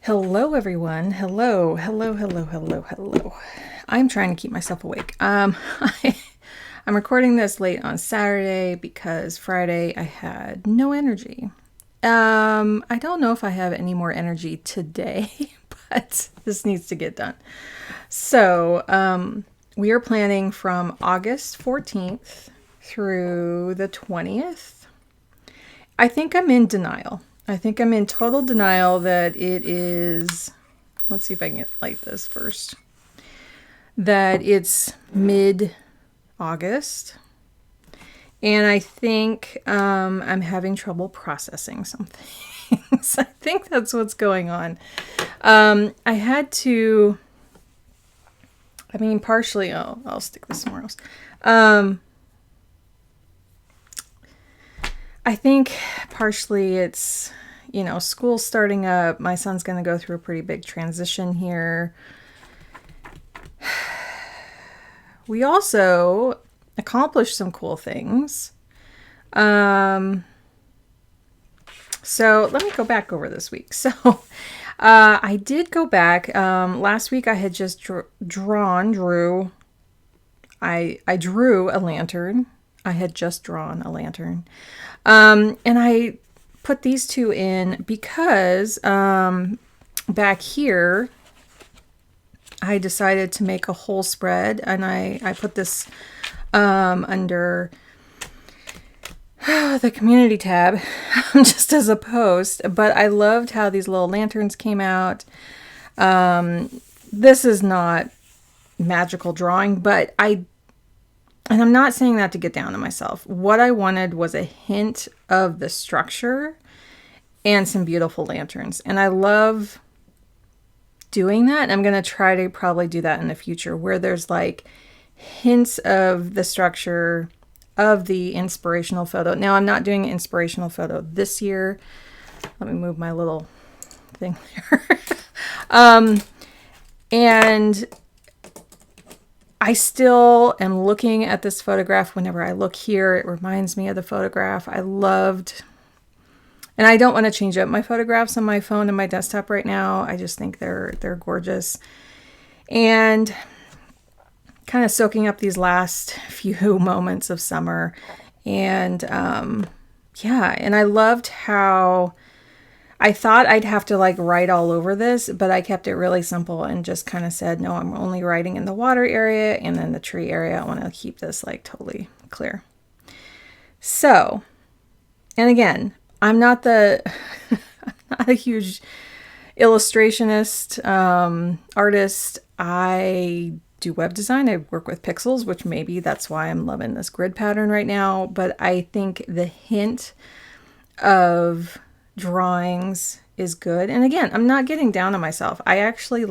Hello, everyone. Hello, hello, hello, hello, hello. I'm trying to keep myself awake. I'm recording this late on Saturday because Friday I had no energy. I don't know if I have any more energy today, but this needs to get done. So, we are planning from August 14th through the 20th. I think I'm in denial. I think I'm in total denial that it is, let's see if I can get like this first, that it's mid-August. And I think I'm having trouble processing some things. I think that's what's going on. I had to, partially, I'll stick this somewhere else. I think partially it's, school starting up. My son's going to go through a pretty big transition here. We also accomplished some cool things. So let me go back over this week. So I did go back. Last week I had just drew a lantern. I had just drawn a lantern. And I put these two in because back here I decided to make a whole spread, and I put this under the community tab just as a post. But I loved how these little lanterns came out. This is not magical drawing, but and I'm not saying that to get down on myself. What I wanted was a hint of the structure and some beautiful lanterns. And I love doing that. I'm going to try to probably do that in the future, where there's like hints of the structure of the inspirational photo. Now, I'm not doing an inspirational photo this year. Let me move my little thing there. And I still am looking at this photograph. Whenever I look here, it reminds me of the photograph. I loved, and I don't want to change up my photographs on my phone and my desktop right now. I just think they're gorgeous. And kind of soaking up these last few moments of summer. And yeah, and I loved how I thought I'd have to like write all over this, but I kept it really simple and just kind of said, no, I'm only writing in the water area and then the tree area. I want to keep this like totally clear. So, and again, I'm not a huge illustrationist, artist. I do web design. I work with pixels, which maybe that's why I'm loving this grid pattern right now. But I think the hint of drawings is good. And again, I'm not getting down on myself. I actually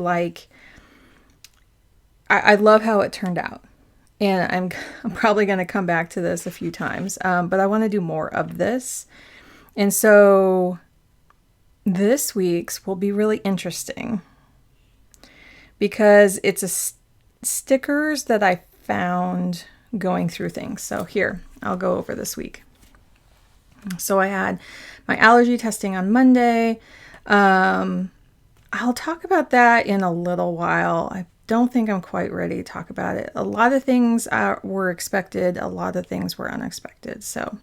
I love how it turned out. And I'm probably going to come back to this a few times. But I want to do more of this. And so this week's will be really interesting because it's stickers that I found going through things. So here, I'll go over this week. So I had my allergy testing on Monday. I'll talk about that in a little while. I don't think I'm quite ready to talk about it. A lot of things were expected. A lot of things were unexpected. So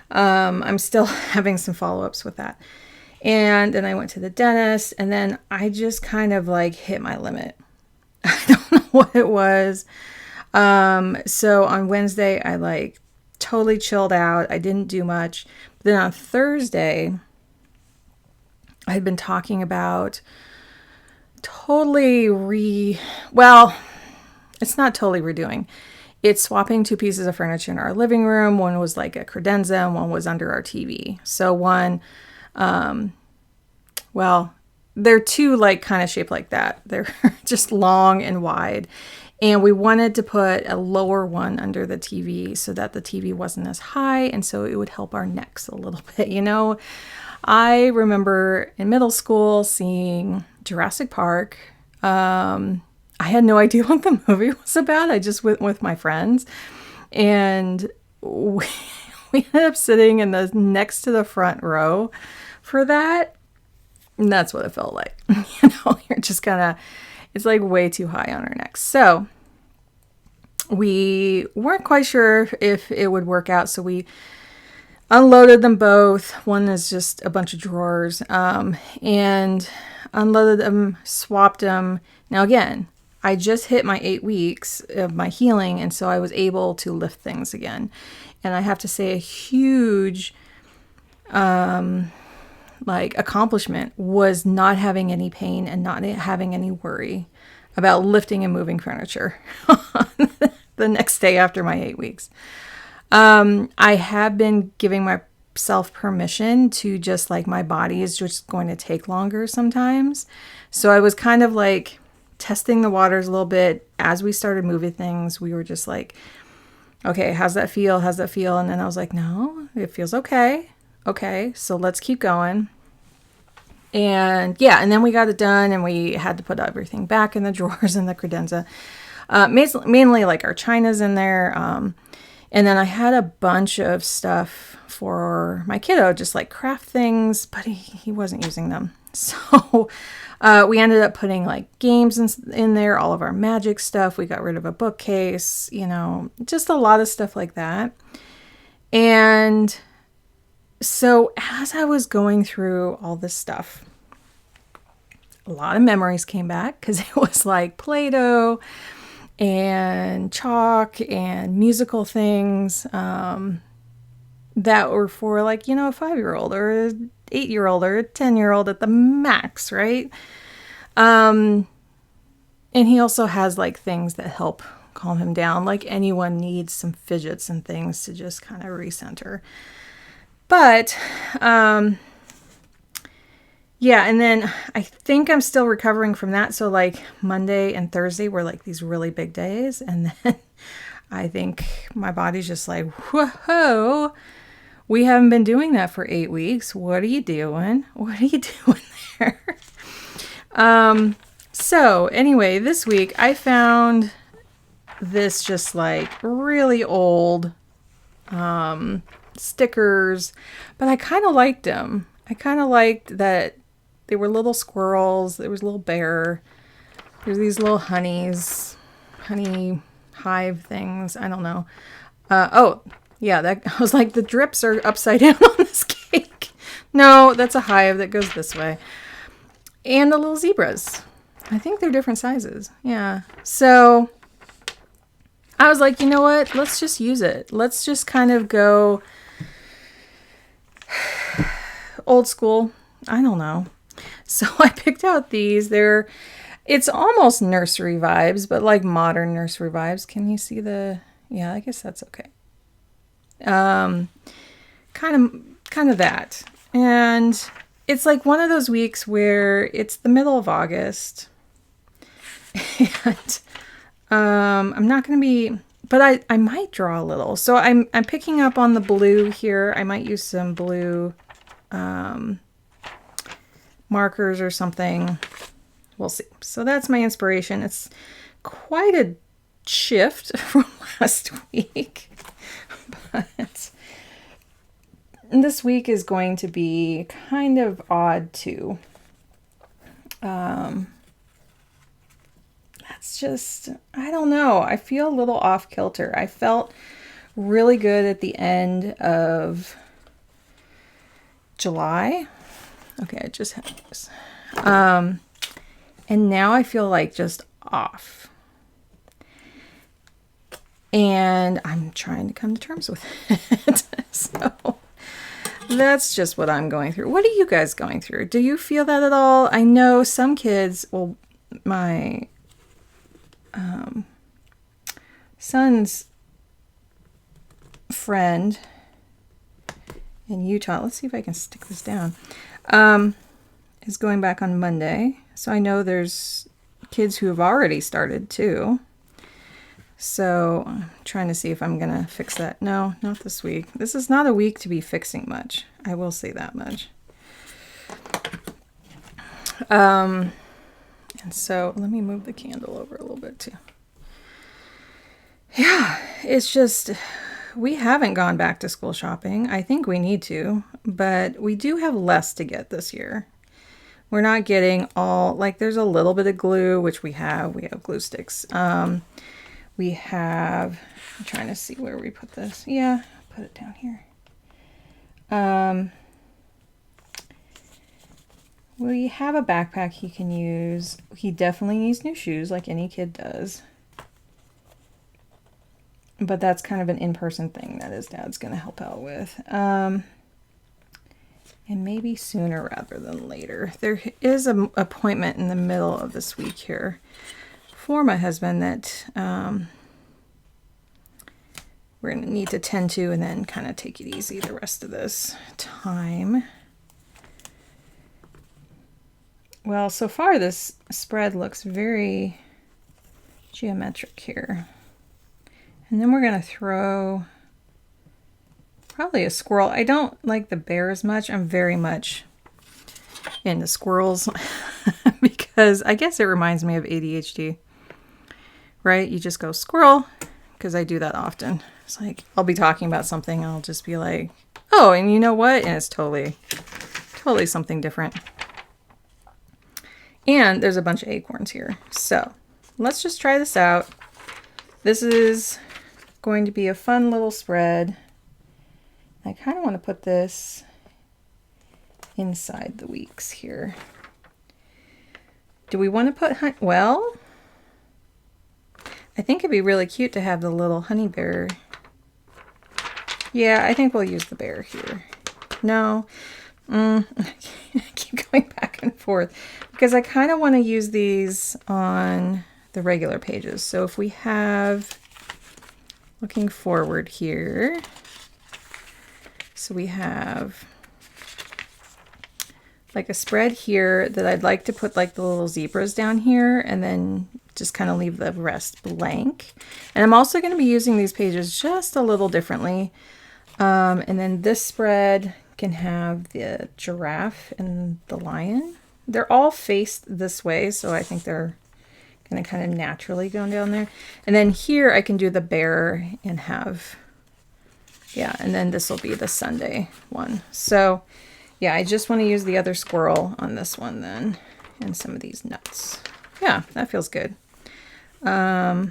I'm still having some follow-ups with that. And then I went to the dentist, and then I just kind of like hit my limit. I don't know what it was. So on Wednesday, I like totally chilled out. I didn't do much. But then on Thursday, I had been talking about well, it's not totally redoing. It's swapping two pieces of furniture in our living room. One was like a credenza and one was under our TV. So one, well, they're two like kind of shaped like that. They're just long and wide. And we wanted to put a lower one under the TV so that the TV wasn't as high. And so it would help our necks a little bit. I remember in middle school seeing Jurassic Park. I had no idea what the movie was about. I just went with my friends. And we ended up sitting in the next to the front row for that. And that's what it felt like. You know, you're just gonna, it's like way too high on our necks. So we weren't quite sure if it would work out. So we unloaded them both. One is just a bunch of drawers, and unloaded them, swapped them. Now, again, I just hit my 8 weeks of my healing, and so I was able to lift things again. And I have to say, a huge accomplishment was not having any pain and not having any worry about lifting and moving furniture the next day after my 8 weeks. I have been giving myself permission to just like, my body is just going to take longer sometimes. So I was kind of like testing the waters a little bit as we started moving things. We were just like, okay, how's that feel? How's that feel? And then I was like, no, it feels okay. Okay, so let's keep going. And yeah, and then we got it done, and we had to put everything back in the drawers in the credenza. Mainly like our china's in there. And then I had a bunch of stuff for my kiddo, just like craft things, but he wasn't using them. So we ended up putting like games in there, all of our magic stuff. We got rid of a bookcase, you know, just a lot of stuff like that. And so as I was going through all this stuff, a lot of memories came back, because it was like Play-Doh and chalk and musical things that were for like, you know, a 5-year-old or an 8-year-old or a 10-year-old at the max, right? And he also has like things that help calm him down. Like anyone needs some fidgets and things to just kind of recenter. But yeah, and then I think I'm still recovering from that. So like Monday and Thursday were like these really big days. And then I think my body's just like, whoa, we haven't been doing that for 8 weeks. What are you doing? What are you doing there? So anyway, this week I found this just like really old stickers, but I kind of liked them. I kind of liked that they were little squirrels. There was a little bear. There's these little honey hive things. I don't know. Oh yeah, that I was like, the drips are upside down on this cake. No, that's a hive that goes this way. And the little zebras. I think they're different sizes. Yeah. So I was like, you know what? Let's just use it. Let's just kind of go old school. I don't know. So I picked out these. It's almost nursery vibes, but like modern nursery vibes. Can you see yeah, I guess that's okay. Kind of that. And it's like one of those weeks where it's the middle of August. And I'm not going to be, but I might draw a little. So I'm picking up on the blue here. I might use some blue markers or something. We'll see. So that's my inspiration. It's quite a shift from last week. But this week is going to be kind of odd too. That's just, I don't know. I feel a little off kilter. I felt really good at the end of July. Okay, I just had this. And now I feel like just off. And I'm trying to come to terms with it. So that's just what I'm going through. What are you guys going through? Do you feel that at all? I know some kids, well, my son's friend in Utah, let's see if I can stick this down, is going back on Monday. So I know there's kids who have already started too. So I'm trying to see if I'm going to fix that. No, not this week. This is not a week to be fixing much. I will say that much. And so let me move the candle over a little bit too. Yeah, it's just, we haven't gone back to school shopping. I think we need to, but we do have less to get this year. We're not getting all, like there's a little bit of glue, which we have glue sticks. We have, I'm trying to see where we put this. Yeah, put it down here. We have a backpack he can use. He definitely needs new shoes like any kid does. But that's kind of an in-person thing that his dad's going to help out with. And maybe sooner rather than later. There is an appointment in the middle of this week here for my husband that we're going to need to tend to, and then kind of take it easy the rest of this time. Well, so far this spread looks very geometric here. And then we're going to throw probably a squirrel. I don't like the bear as much. I'm very much into squirrels because I guess it reminds me of ADHD, right? You just go squirrel, because I do that often. It's like I'll be talking about something and I'll just be like, oh, and you know what? And it's totally something different. And there's a bunch of acorns here. So let's just try this out. This is going to be a fun little spread. I kind of want to put this inside the weeks here. Do we want to put well, I think it'd be really cute to have the little honey bear. Yeah, I think we'll use the bear here. No, I keep going back and forth because I kind of want to use these on the regular pages. So if we have, looking forward here, so we have like a spread here that I'd like to put like the little zebras down here and then just kind of leave the rest blank. And I'm also going to be using these pages just a little differently. And then this spread can have the giraffe and the lion. They're all faced this way, so I think they're going to kind of naturally go down there. And then here I can do the bear and have, yeah, and then this will be the Sunday one. So yeah, I just want to use the other squirrel on this one then, and some of these nuts. Yeah, that feels good. I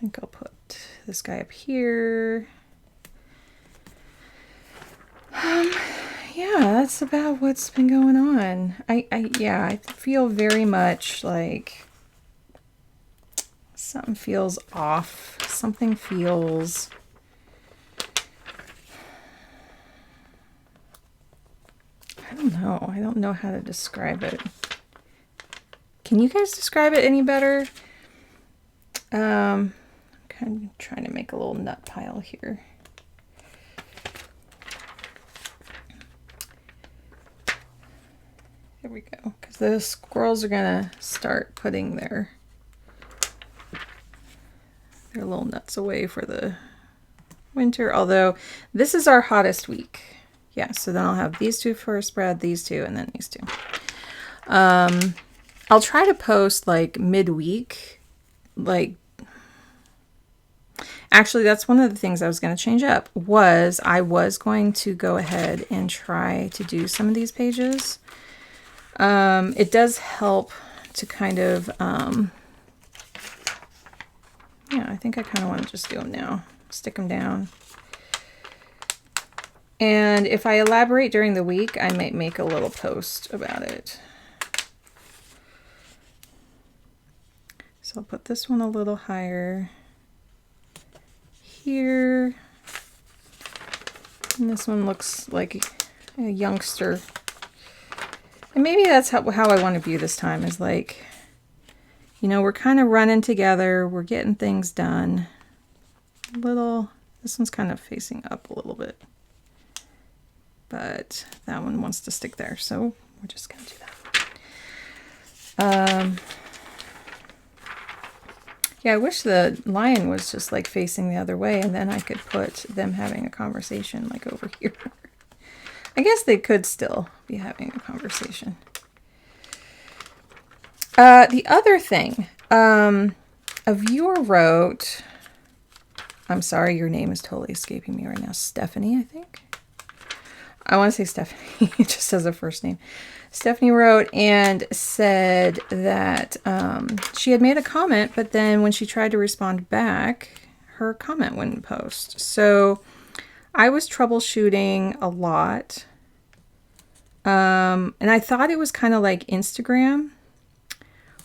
think I'll put this guy up here. Yeah, that's about what's been going on. I feel very much like something feels off. Something feels, I don't know. I don't know how to describe it. Can you guys describe it any better? I'm kind of trying to make a little nut pile here. There we go. Because the squirrels are going to start putting their little nuts away for the winter. Although this is our hottest week. Yeah, so then I'll have these two for a spread, these two, and then these two. I'll try to post like midweek. Like, actually, that's one of the things I was going to change up. I was going to go ahead and try to do some of these pages. It does help to kind of, yeah, I think I kind of want to just do them now. Stick them down. And if I elaborate during the week, I might make a little post about it. So I'll put this one a little higher here. And this one looks like a youngster. And maybe that's how I want to view this time, is like, you know, we're kind of running together. We're getting things done. This one's kind of facing up a little bit. But that one wants to stick there. So we're just going to do that. Yeah, I wish the lion was just like facing the other way, and then I could put them having a conversation like over here. I guess they could still be having a conversation. The other thing, a viewer wrote, I'm sorry, your name is totally escaping me right now. Stephanie, I think. I want to say Stephanie, just as a first name. Stephanie wrote and said that she had made a comment, but then when she tried to respond back, her comment wouldn't post. So I was troubleshooting a lot. And I thought it was kind of like Instagram,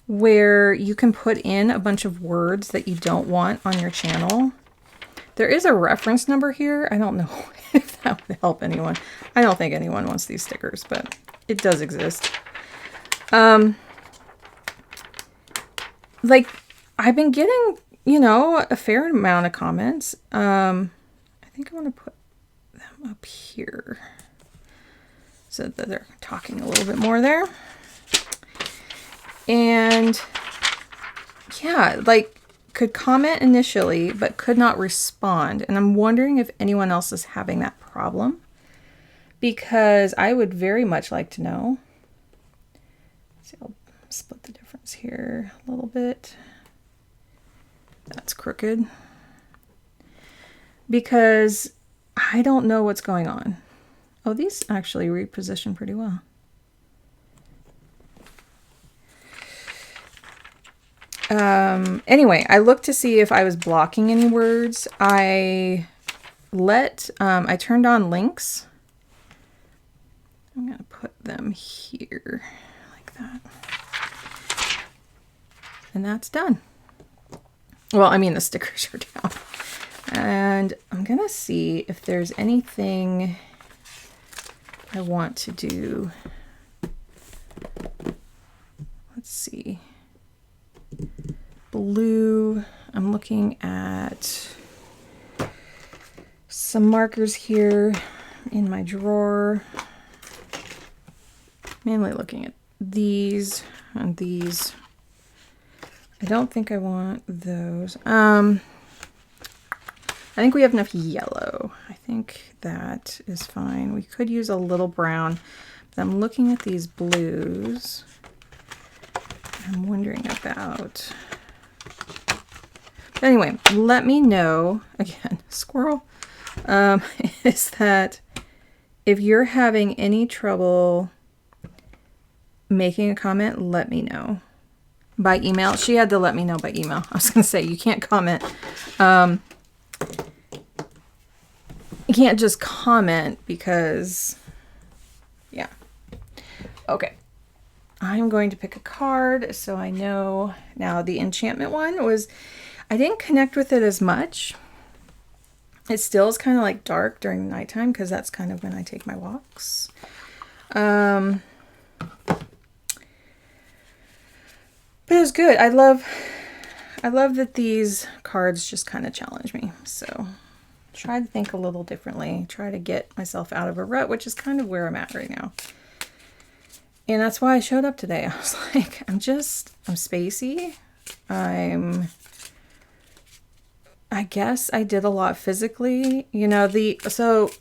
where you can put in a bunch of words that you don't want on your channel. There is a reference number here. I don't know if that would help anyone. I don't think anyone wants these stickers, but it does exist. Like, I've been getting, you know, a fair amount of comments. I think I want to put them up here so that they're talking a little bit more there. And yeah, like, could comment initially, but could not respond. And I'm wondering if anyone else is having that problem, because I would very much like to know. See, I'll split the difference here a little bit. That's crooked. Because I don't know what's going on. Oh, these actually reposition pretty well. Anyway, I looked to see if I was blocking any words. I turned on links. I'm going to put them here like that. And that's done. Well, I mean, the stickers are down. And I'm going to see if there's anything I want to do. Let's see. Blue. I'm looking at some markers here in my drawer. Mainly looking at these and these. I don't think I want those. I think we have enough yellow. I think that is fine. We could use a little brown, but I'm looking at these blues. I'm wondering about. But anyway, let me know, again, squirrel, is that if you're having any trouble making a comment, let me know by email. She had to let me know by email. I was going to say, you can't comment. You can't just comment because, yeah. Okay. I'm going to pick a card so I know. Now, the enchantment one was, I didn't connect with it as much. It still is kind of like dark during nighttime because that's kind of when I take my walks. But it was good. I love that these cards just kind of challenge me. So try to think a little differently. Try to get myself out of a rut, which is kind of where I'm at right now. And that's why I showed up today. I was like, I'm spacey. I guess I did a lot physically. You know, so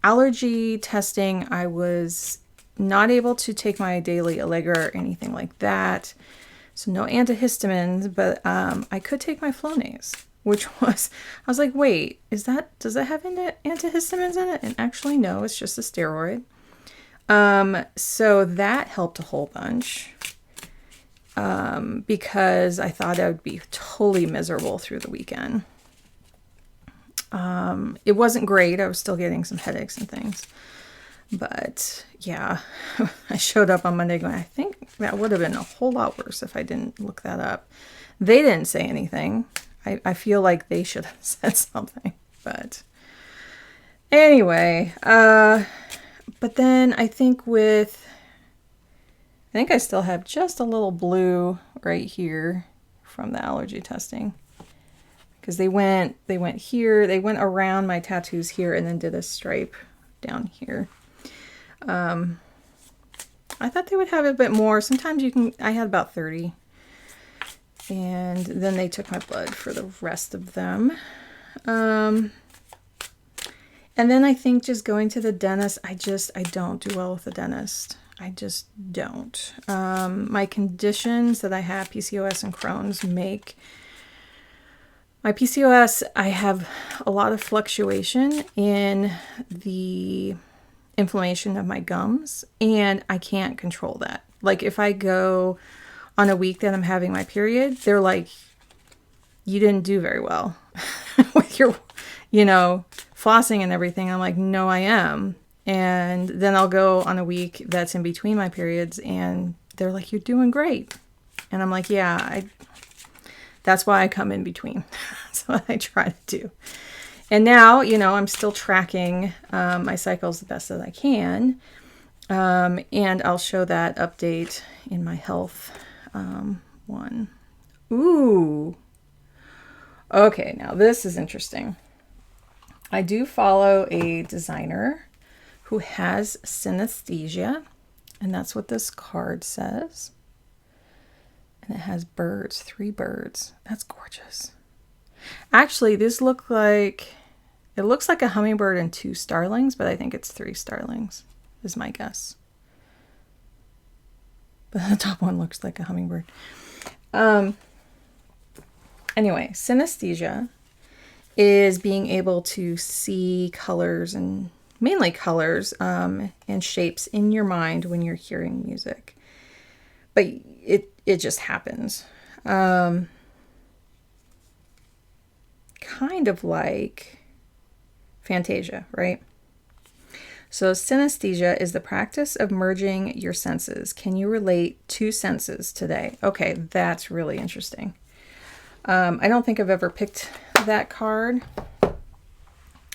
allergy testing, I was not able to take my daily Allegra or anything like that. So no antihistamines, but I could take my Flonase, which was, I was like, wait, does that have antihistamines in it? And actually, no, it's just a steroid. So that helped a whole bunch. Because I thought I would be totally miserable through the weekend. It wasn't great. I was still getting some headaches and things. But yeah, I showed up on Monday going, I think that would have been a whole lot worse if I didn't look that up. They didn't say anything. I feel like they should have said something. But anyway, but then I think I still have just a little blue right here from the allergy testing. Because they went here, they went around my tattoos here and then did a stripe down here. I thought they would have a bit more. Sometimes I had about 30. And then they took my blood for the rest of them. And then I think just going to the dentist, I don't do well with the dentist. I just don't. My conditions that I have, PCOS and Crohn's, make My PCOS, I have a lot of fluctuation in the inflammation of my gums, and I can't control that. Like if I go on a week that I'm having my period, they're like, you didn't do very well with your, flossing and everything. I'm like, no, I am. And then I'll go on a week that's in between my periods and they're like, you're doing great. And I'm like, yeah, that's why I come in between. That's what I try to do. And now, I'm still tracking my cycles the best that I can. And I'll show that update in my health one. Ooh. Okay, now this is interesting. I do follow a designer who has synesthesia, and that's what this card says. And it has birds, 3 birds. That's gorgeous. Actually, it looks like a hummingbird and 2 starlings, but I think it's 3 starlings, is my guess. But the top one looks like a hummingbird. Anyway, synesthesia is being able to see colors, and mainly colors and shapes in your mind when you're hearing music. But it just happens. Kind of like Fantasia, right? So synesthesia is the practice of merging your senses. Can you relate 2 senses today? Okay, that's really interesting. I don't think I've ever picked that card.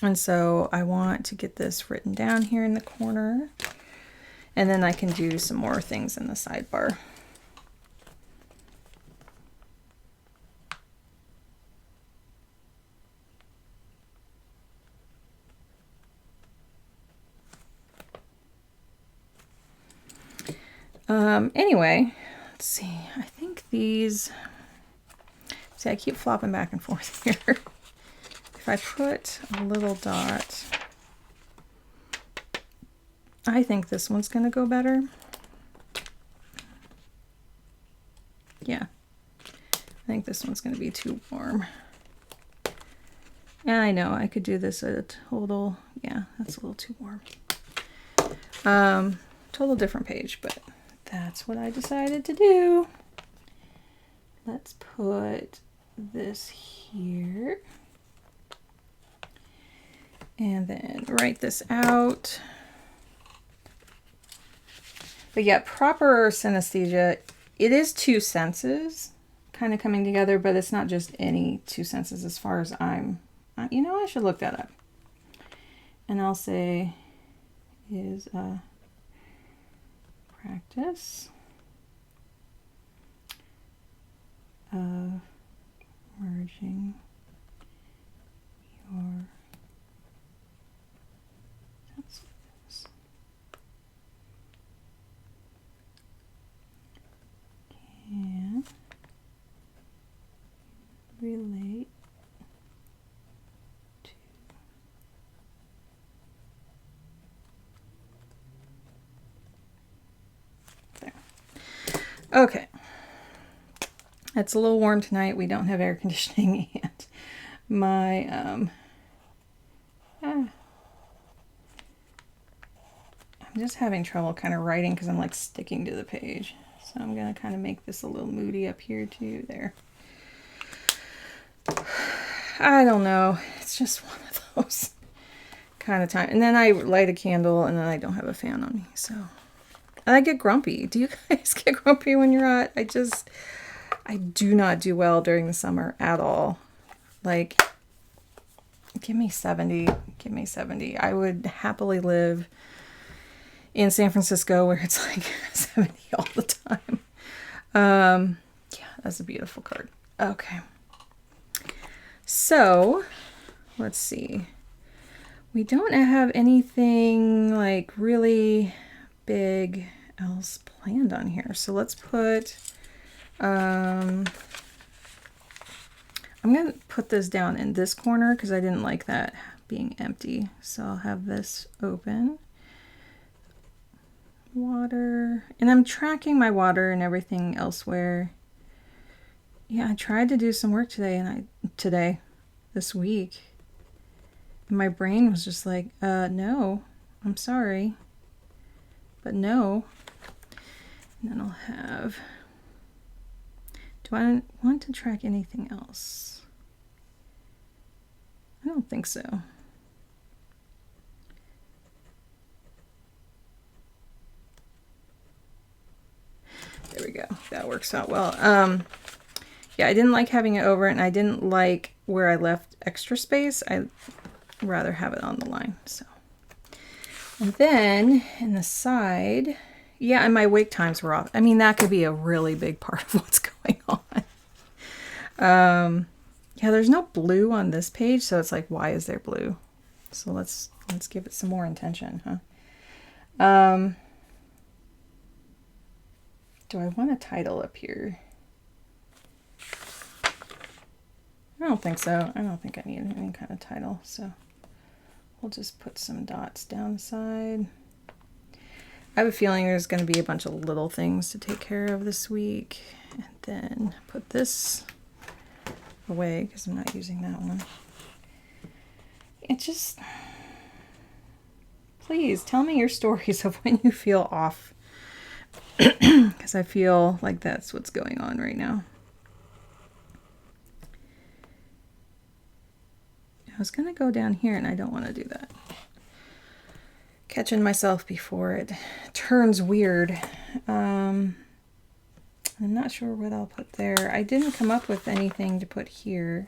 And so I want to get this written down here in the corner. And then I can do some more things in the sidebar. Anyway, let's see. I think these... See, I keep flopping back and forth here. If I put a little dot, I think this one's going to go better. Yeah. I think this one's going to be too warm. And I know I could do this at a total... Yeah, that's a little too warm. Total different page, but that's what I decided to do. Let's put this here. And then write this out. But yeah, proper synesthesia, it is 2 senses kind of coming together, but it's not just any 2 senses as far as I should look that up. And I'll say is a practice of merging your senses. Can relate to there. Okay. It's a little warm tonight. We don't have air conditioning, and my I'm just having trouble kind of writing because I'm like sticking to the page. So I'm going to kind of make this a little moody up here too. There. I don't know. It's just one of those kind of time. And then I light a candle and then I don't have a fan on me. So I get grumpy. Do you guys get grumpy when you're hot? I do not do well during the summer at all. Like, give me 70. Give me 70. I would happily live in San Francisco where it's like 70 all the time. Yeah, that's a beautiful card. Okay. So, let's see. We don't have anything like really big else planned on here. So let's put... I'm going to put this down in this corner because I didn't like that being empty. So I'll have this open. Water. And I'm tracking my water and everything elsewhere. Yeah, I tried to do some work this week. And my brain was just like, no, I'm sorry. But no. And then I'll have, do I want to track anything else? I don't think so. There we go. That works out well. Yeah, I didn't like having it over, and I didn't like where I left extra space. I'd rather have it on the line. So, and then in the side, yeah, and my wake times were off. I mean, that could be a really big part of what's going on. Yeah, there's no blue on this page, so it's like, why is there blue? So let's give it some more intention, huh? Do I want a title up here? I don't think so. I don't think I need any kind of title, so we'll just put some dots down the side. I have a feeling there's going to be a bunch of little things to take care of this week. And then put this away because I'm not using that one. It just... Please tell me your stories of when you feel off. Because I feel like that's what's going on right now. I was going to go down here and I don't want to do that. Catching myself before it turns weird. I'm not sure what I'll put there. I didn't come up with anything to put here.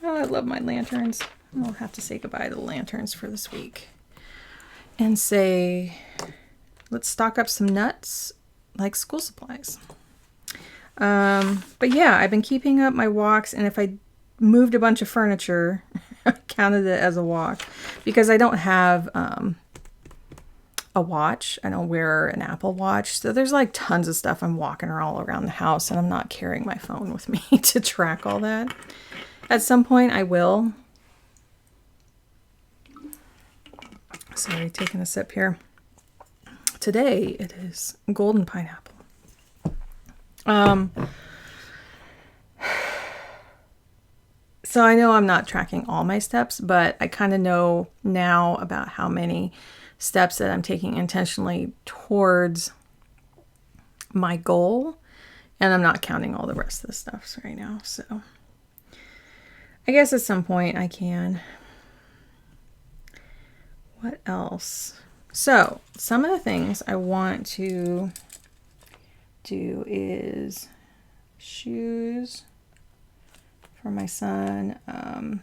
Oh, I love my lanterns. I'll have to say goodbye to the lanterns for this week. And say, let's stock up some nuts like school supplies. But yeah, I've been keeping up my walks, and if I moved a bunch of furniture, I counted it as a walk because I don't have a watch. I don't wear an Apple Watch. So there's like tons of stuff I'm walking all around the house, and I'm not carrying my phone with me to track all that. At some point I will. Sorry, taking a sip here. Today it is golden pineapple. So I know I'm not tracking all my steps, but I kind of know now about how many steps that I'm taking intentionally towards my goal, and I'm not counting all the rest of the stuff right now. So I guess at some point I can. What else? So some of the things I want to do is shoes for my son,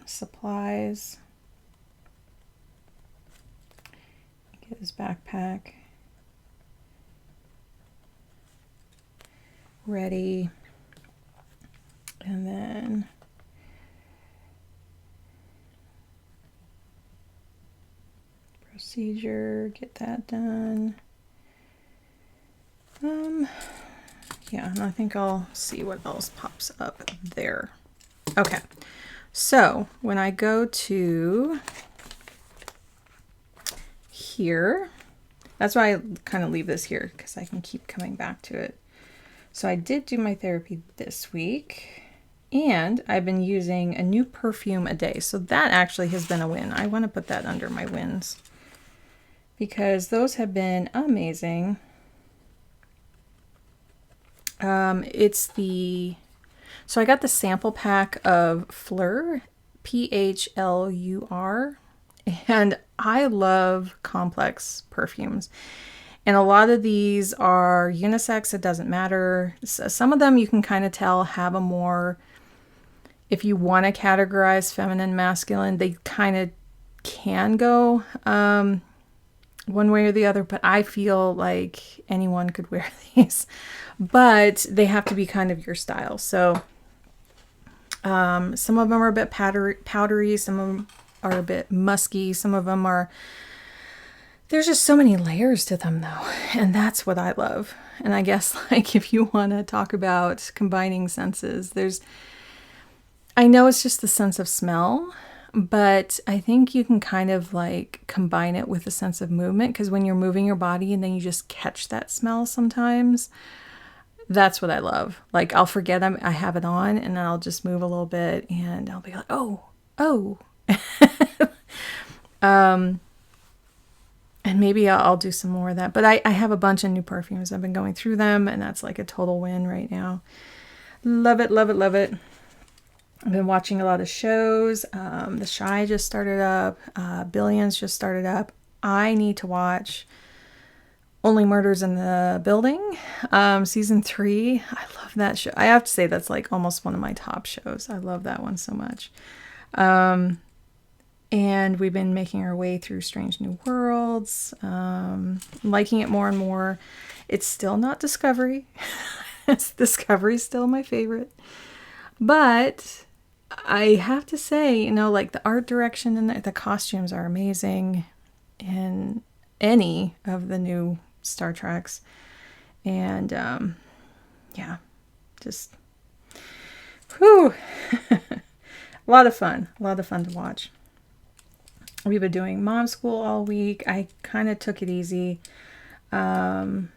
supplies, get his backpack ready, and then procedure, get that done. Yeah, and I think I'll see what else pops up there. Okay, so when I go to here, that's why I kind of leave this here because I can keep coming back to it. So I did do my therapy this week, and I've been using a new perfume a day. So that actually has been a win. I want to put that under my wins because those have been amazing. So I got the sample pack of Fleur, P-H-L-U-R, and I love complex perfumes. And a lot of these are unisex, it doesn't matter. Some of them you can kind of tell have a more, if you want to categorize feminine, masculine, they kind of can go one way or the other, but I feel like anyone could wear these. But they have to be kind of your style. So some of them are a bit powdery, some of them are a bit musky, some of them are, there's just so many layers to them though. And that's what I love. And I guess like if you want to talk about combining senses, I know it's just the sense of smell, but I think you can kind of like combine it with a sense of movement, because when you're moving your body and then you just catch that smell sometimes, That's what I love. Like, I'll forget I have it on, and then I'll just move a little bit, and I'll be like, oh. And maybe I'll do some more of that. But I have a bunch of new perfumes. I've been going through them, and that's like a total win right now. Love it, love it, love it. I've been watching a lot of shows. The Shy just started up. Billions just started up. I need to watch Only Murders in the Building, season 3. I love that show. I have to say that's like almost one of my top shows. I love that one so much. And we've been making our way through Strange New Worlds, liking it more and more. It's still not Discovery. Discovery's still my favorite. But I have to say, like the art direction and the costumes are amazing in any of the new Star Treks. And yeah, just whew. A lot of fun to watch. We've been doing mom school all week. I kind of took it easy. I've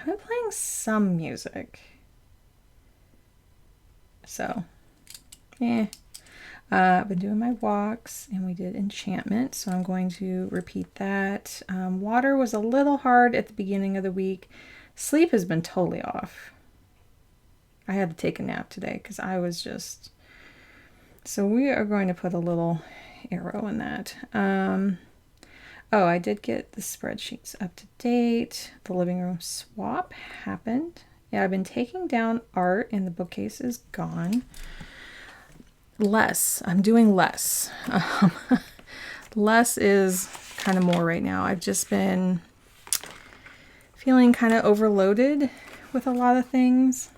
been playing some music. So, yeah. I've been doing my walks, and we did enchantment, so I'm going to repeat that. Water was a little hard at the beginning of the week. Sleep has been totally off. I had to take a nap today because I was just... So we are going to put a little arrow in that. Oh, I did get the spreadsheets up to date. The living room swap happened. Yeah, I've been taking down art, and the bookcase is gone. I'm doing less. Less is kind of more right now. I've just been feeling kind of overloaded with a lot of things.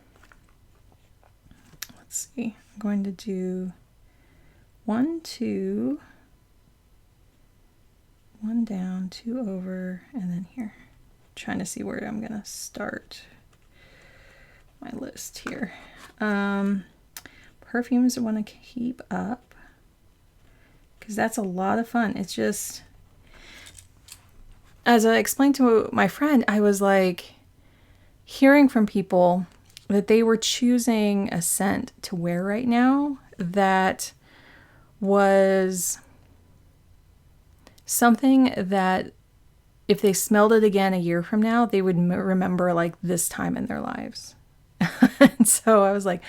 Let's see. I'm going to do 1, 2, 1 down, 2 over, and then here. Trying to see where I'm going to start my list here. Perfumes I want to keep up because that's a lot of fun. It's just, as I explained to my friend, I was like hearing from people that they were choosing a scent to wear right now that was something that if they smelled it again a year from now, they would remember like this time in their lives. And so I was like,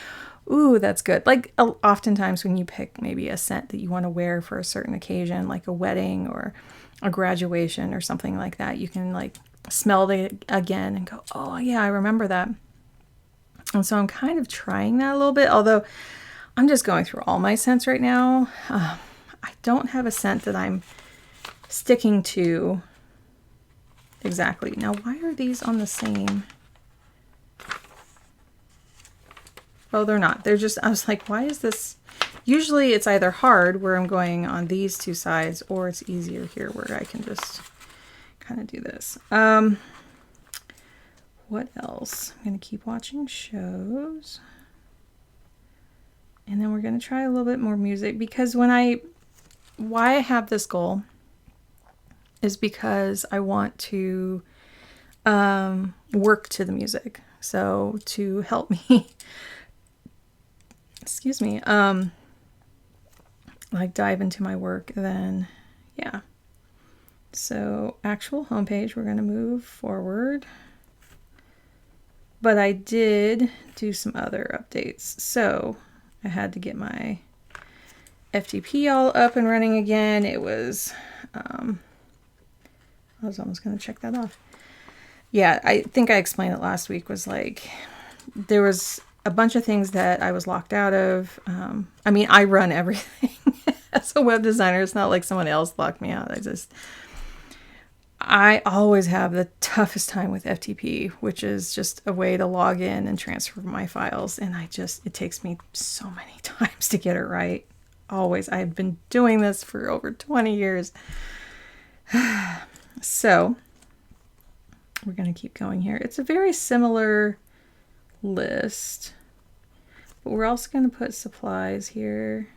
ooh, that's good. Like oftentimes when you pick maybe a scent that you want to wear for a certain occasion, like a wedding or a graduation or something like that, you can like smell it again and go, oh yeah, I remember that. And so I'm kind of trying that a little bit, although I'm just going through all my scents right now. I don't have a scent that I'm sticking to exactly. Now, why are these on the same? Oh, they're not. They're just, I was like, why is this? Usually it's either hard where I'm going on these two sides, or it's easier here where I can just kind of do this. What else? I'm going to keep watching shows. And then we're going to try a little bit more music because why I have this goal is because I want to work to the music. So to help me, excuse me, like dive into my work, then yeah. So actual homepage, we're going to move forward. But I did do some other updates. So I had to get my FTP all up and running again. It was, I was almost going to check that off. Yeah, I think I explained it last week, was like, there was a bunch of things that I was locked out of. I mean, I run everything as a web designer. It's not like someone else locked me out. I always have the toughest time with FTP, which is just a way to log in and transfer my files. And it takes me so many times to get it right. Always. I've been doing this for over 20 years. So we're going to keep going here. It's a very similar list, but we're also going to put supplies here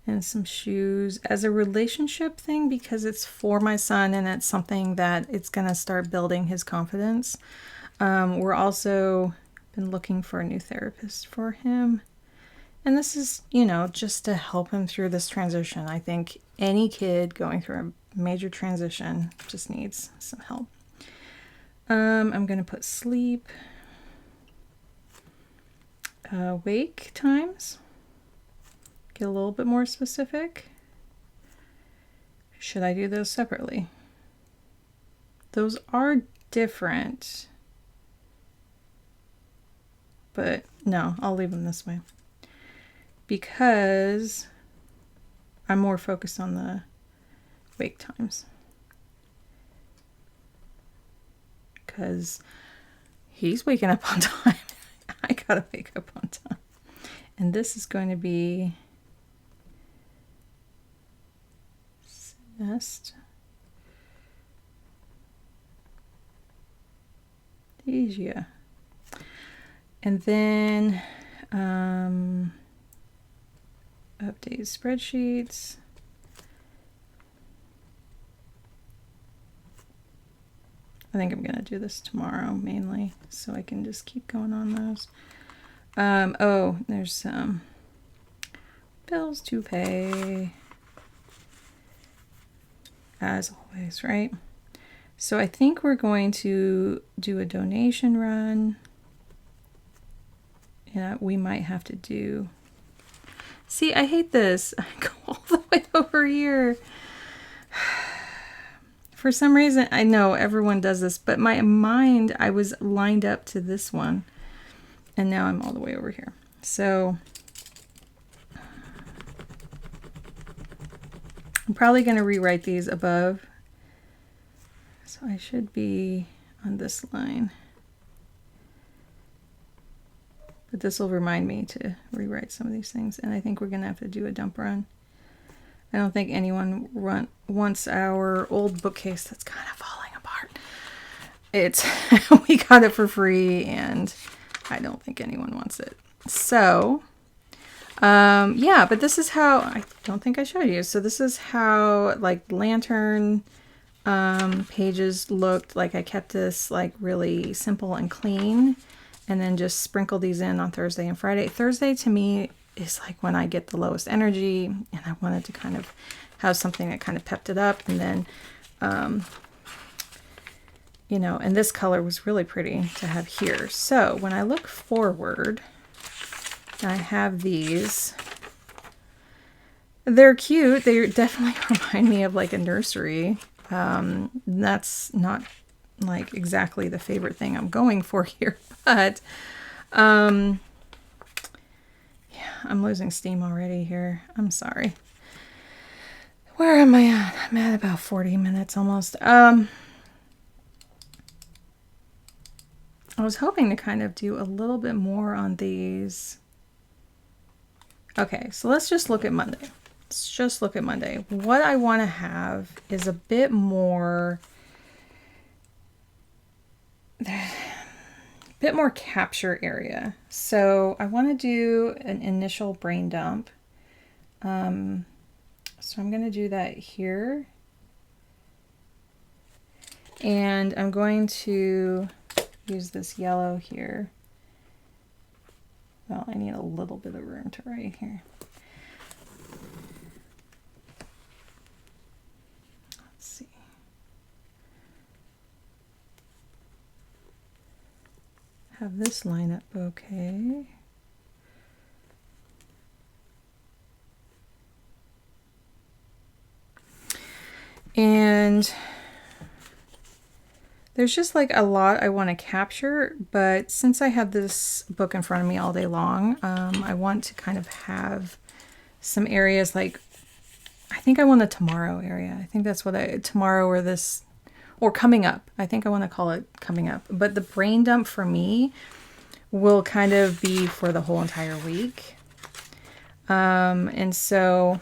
and some shoes as a relationship thing because it's for my son and it's something that it's going to start building his confidence. We're also been looking for a new therapist for him. And this is, you know, just to help him through this transition. I think any kid going through a major transition just needs some help. I'm going to put sleep, wake times, get a little bit more specific. Should I do those separately? Those are different, but no, I'll leave them this way because I'm more focused on the wake times. Because he's waking up on time. I gotta wake up on time. And this is going to be synesthesia. And then update spreadsheets. I think I'm going to do this tomorrow mainly, so I can just keep going on those. Oh, there's some bills to pay, as always, right? So I think we're going to do a donation run. Yeah, we might have to do... See, I hate this. I go all the way over here. For some reason, I know everyone does this, but my mind, I was lined up to this one. And now I'm all the way over here. So I'm probably going to rewrite these above. So I should be on this line. But this will remind me to rewrite some of these things. And I think we're going to have to do a dump run. I don't think anyone wants our old bookcase that's kind of falling apart. It's we got it for free and I don't think anyone wants it. So, yeah, but this is how, I don't think I showed you. So this is how like lantern pages looked. Like I kept this like really simple and clean and then just sprinkled these in on Thursday and Friday. Thursday to me is like when I get the lowest energy and I wanted to kind of have something that kind of pepped it up. And then, you know, and this color was really pretty to have here. So when I look forward, I have these. They're cute. They definitely remind me of like a nursery. That's not like exactly the favorite thing I'm going for here, but yeah, I'm losing steam already here. I'm sorry. Where am I at? I'm at about 40 minutes almost. I was hoping to kind of do a little bit more on these. Okay, so let's just look at Monday. Let's just look at Monday. What I want to have is a bit more capture area. So I want to do an initial brain dump. So I'm going to do that here. And I'm going to use this yellow here. Well, I need a little bit of room to write here. Let's see. Have this line up okay. And there's just like a lot I want to capture, but since I have this book in front of me all day long, I want to kind of have some areas like, I think I want the tomorrow area. I think that's what tomorrow or this, or coming up. I think I want to call it coming up. But the brain dump for me will kind of be for the whole entire week. And so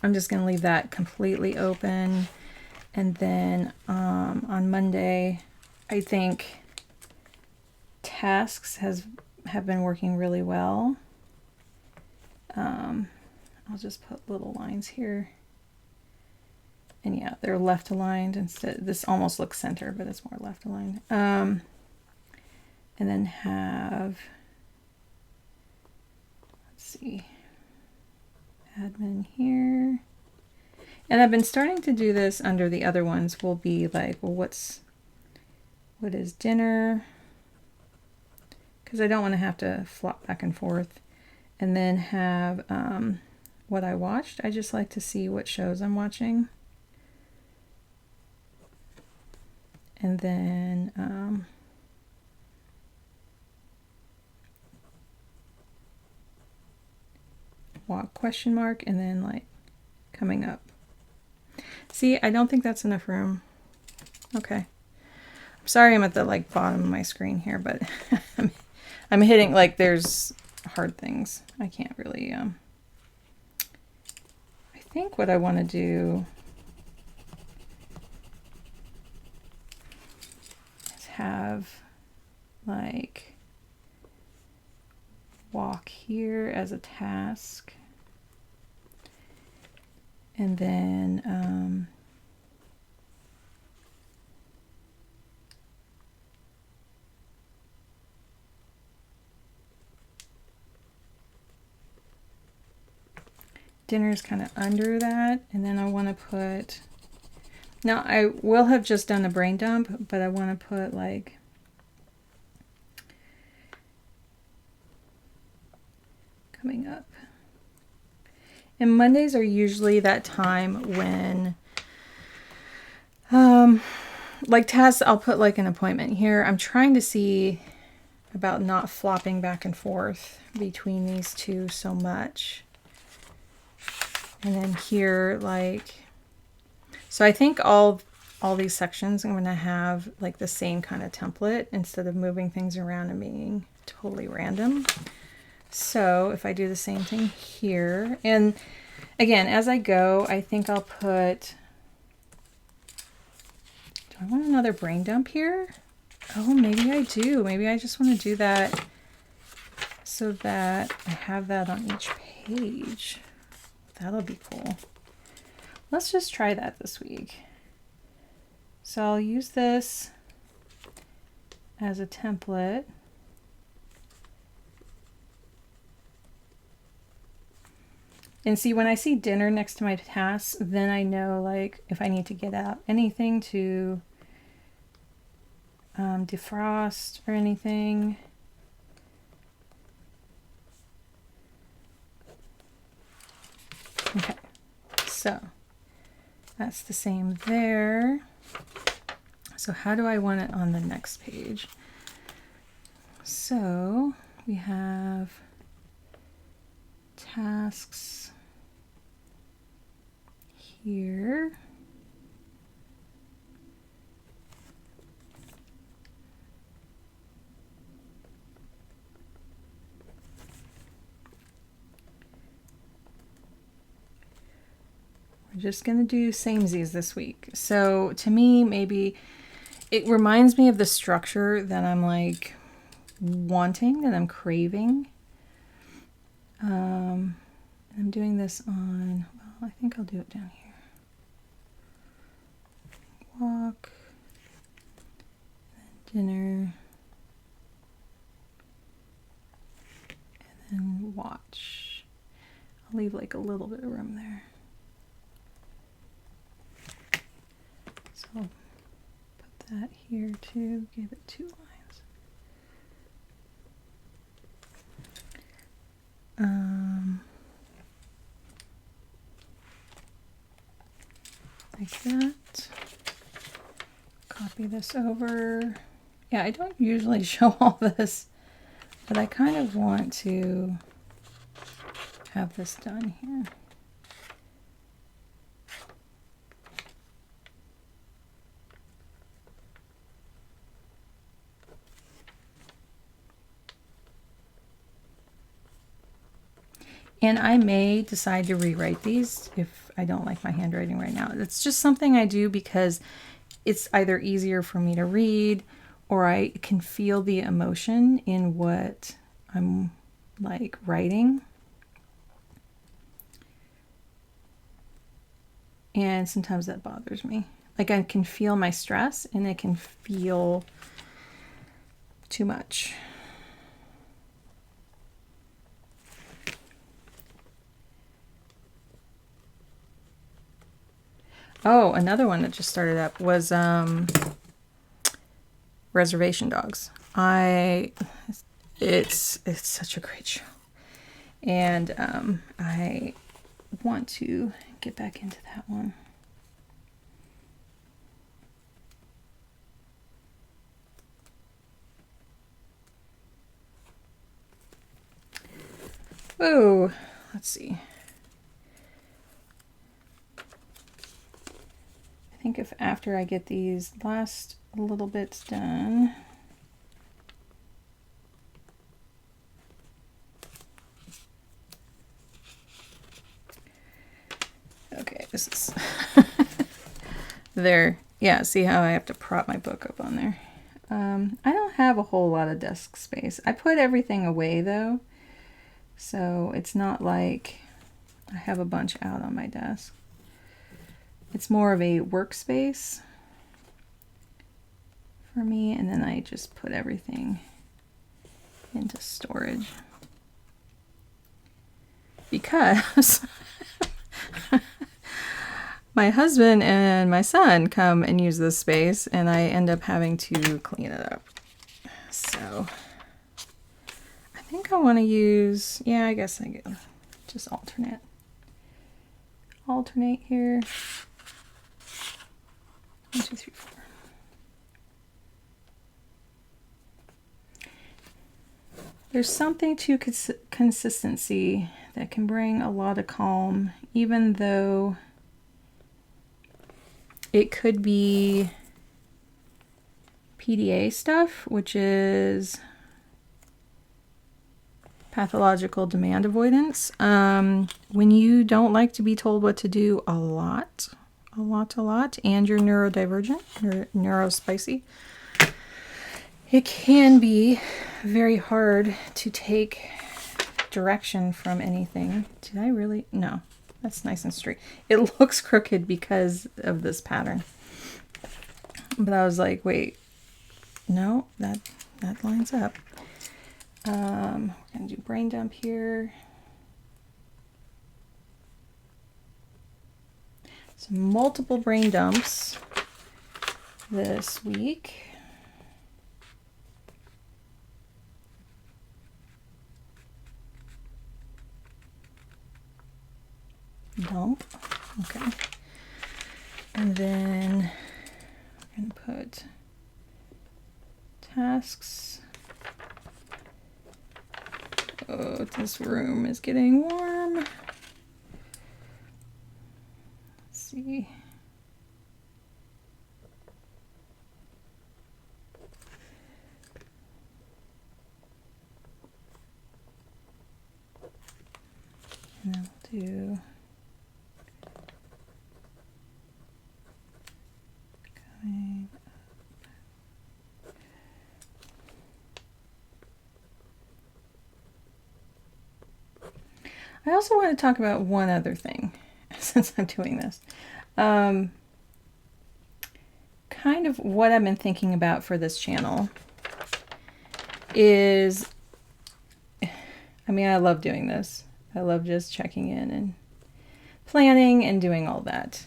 I'm just going to leave that completely open. And then on Monday, I think tasks have been working really well. I'll just put little lines here. And yeah, they're left aligned instead. This almost looks center, but it's more left aligned. and then have, let's see, admin here. And I've been starting to do this under the other ones. Will be like, well, what is dinner? Because I don't want to have to flop back and forth. And then have what I watched. I just like to see what shows I'm watching. And then walk question mark, and then like coming up. See, I don't think that's enough room. Okay. I'm sorry I'm at the like bottom of my screen here, but I'm hitting like there's hard things. I can't really I think what I want to do is have like walk here as a task, and then dinner's kind of under that, and then I want to put, now I will have just done a brain dump, but I want to put like coming up. And Mondays are usually that time when like tasks, I'll put like an appointment here. I'm trying to see about not flopping back and forth between these two so much. And then here, like, so I think all these sections I'm going to have like the same kind of template instead of moving things around and being totally random. So if I do the same thing here, and again, as I go, I think I'll put, do I want another brain dump here? Oh, maybe I do. Maybe I just want to do that so that I have that on each page. That'll be cool. Let's just try that this week. So I'll use this as a template. And see, when I see dinner next to my tasks, then I know like if I need to get out anything to defrost or anything. Okay, so that's the same there. So how do I want it on the next page? So we have tasks here. We're just going to do samesies this week. So to me, maybe it reminds me of the structure that I'm like wanting, that I'm craving. I'm doing this on, well, I think I'll do it down here. Walk, and dinner, and then watch. I'll leave like a little bit of room there. So I'll put that here too, give it 2 lines. Like that. Copy this over. Yeah, I don't usually show all this, but I kind of want to have this done here. And I may decide to rewrite these if I don't like my handwriting right now. It's just something I do because it's either easier for me to read, or I can feel the emotion in what I'm like writing. And sometimes that bothers me. Like I can feel my stress, and I can feel too much. Oh, another one that just started up was Reservation Dogs. It's such a great show, and I want to get back into that one. Oh, let's see. I think if after I get these last little bits done, okay, this is there. Yeah, see how I have to prop my book up on there. I don't have a whole lot of desk space. I put everything away though, so it's not like I have a bunch out on my desk. It's more of a workspace for me, and then I just put everything into storage because my husband and my son come and use this space, and I end up having to clean it up. So I think I want to use, yeah, I guess I go just alternate here. 1, 2, 3, 4. There's something to consistency that can bring a lot of calm, even though it could be PDA stuff, which is pathological demand avoidance. When you don't like to be told what to do a lot, and you're neurodivergent, you're neurospicy, it can be very hard to take direction from anything. Did I really? No, that's nice and straight. It looks crooked because of this pattern. But I was like, wait, no, that lines up. We're gonna do brain dump here. So multiple brain dumps this week. Dump. Okay. And then we're going to put tasks. Oh, this room is getting warm. Let's see. And then we'll do coming up. I also want to talk about one other thing since I'm doing this. Kind of what I've been thinking about for this channel is, I mean, I love doing this. I love just checking in and planning and doing all that.